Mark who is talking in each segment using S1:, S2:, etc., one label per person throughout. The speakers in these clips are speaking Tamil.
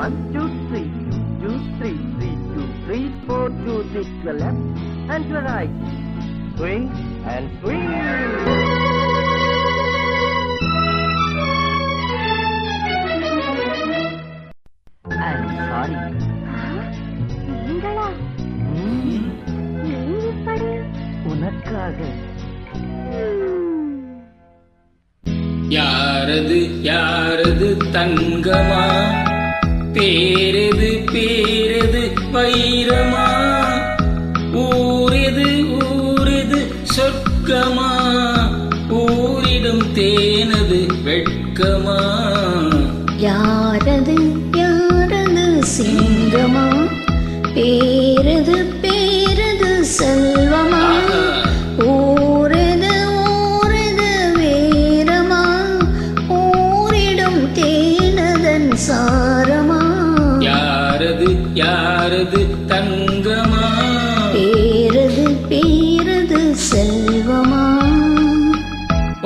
S1: 1, 2, 3. 2, 3, 3, 2, 3, 4, 2, 3 to your left and to your right. Swing and swing. I'm sorry.
S2: நீங்களா? ஏன் இப்படி?
S1: உனக்காக.
S3: யாரது யாரது தங்கமா, பேரது பேரது வைரமா, ஊரெது ஊரெது சொர்க்கமா, ஊரிடும் தேனது வெட்கமா.
S2: யாரது யாரது சிங்கமா, பேரது பேரது செல்வமா, ஊரது ஊரது வீரமா, ஊரிடும் தேனதன் சாரமா.
S3: யாரது யாரது தங்கமா,
S2: பேரது பேரது செல்வமா.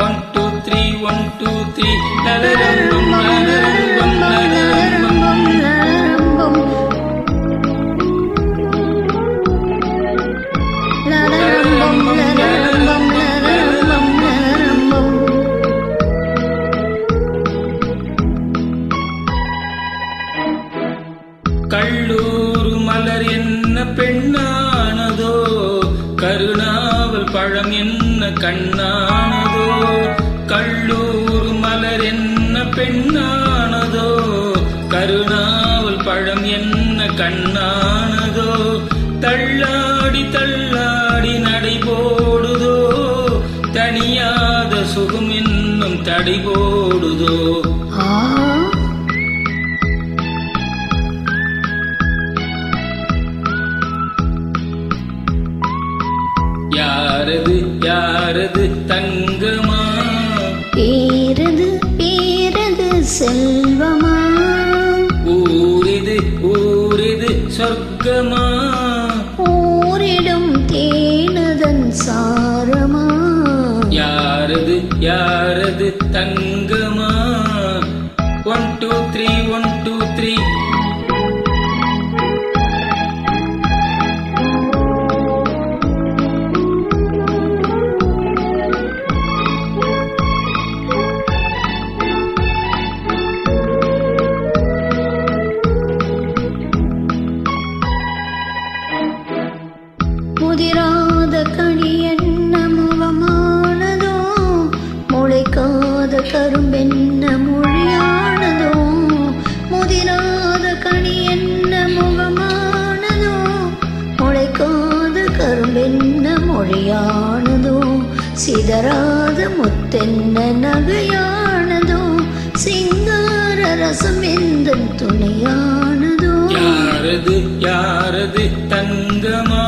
S3: 1 2 3 1 2 3 நலரம்பம் நலரம்பம் நலரம்பம். கள்ளூர் மலர் என்ன பெண்ணானதோ, கருணாவல் பழம் என்ன கண்ணானதோ. கள்ளூர் மலர் என்ன பெண்ணானதோ, கருணாவல் பழம் என்ன கண்ணானதோ. தள்ளாடி தள்ளாடி நடை போடுதோ, தனியாத சுகம் என்னும் தடை போடுதோ. யாரது யாரது தங்கமா,
S2: பேரது பேரது செல்வமா,
S3: ஊரிது ஊரிது சொர்க்கமா,
S2: ஊரிடும் தேனதன் சாரமா.
S3: யாரது யாரது தங்கமா. 1 2 3 1 2 3.
S2: முதிராத கனி என்ன முகமானதோ, முளைக்காத கரும்பென்ன மொழியானதோ. முதிராத கனி என்ன முகமானதோ, முளைக்காத கரும்பென்ன மொழியானதோ. சிதறாத முத்தென்ன நகையானதோ, சிங்கார ரசம் எந்த துணையானதோ.
S3: யாரது யாரது தங்கமா,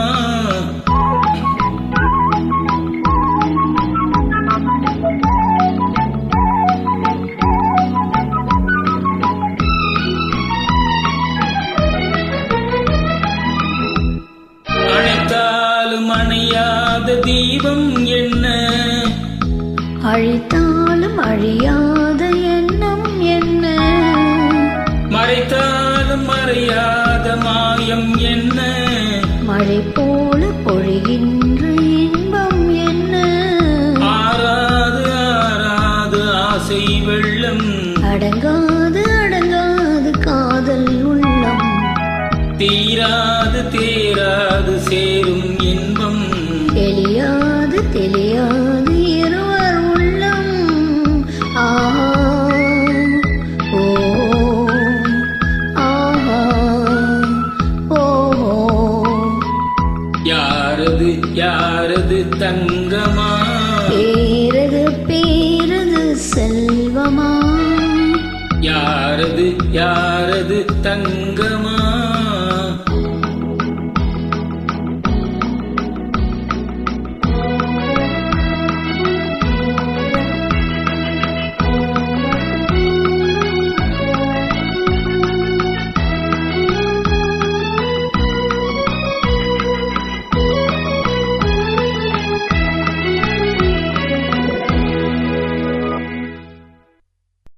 S3: அழைத்தாலும் அணையாத தீபம் என்ன,
S2: அழித்தாலும் அழியாத எண்ணம் என்ன,
S3: மறைத்தாலும் மறையாத மாயம் என்ன.
S2: மழை போல பொழிகின்ற இன்பம் என்ன,
S3: ஆறாது ஆறாது ஆசை வெள்ளம்,
S2: அடங்காது அடங்காது காதல் உள்ளம்.
S3: தீராது தேராது சேரும் இன்பம்,
S2: தெரியாது தெரியாது இருவர் உள்ளம். ஆஹா ஓ ஆஹா ஓ.
S3: யாரது யாரது தங்கமா,
S2: பேரது பேரது செல்வமா.
S3: யாரது யாரது தங்கமா.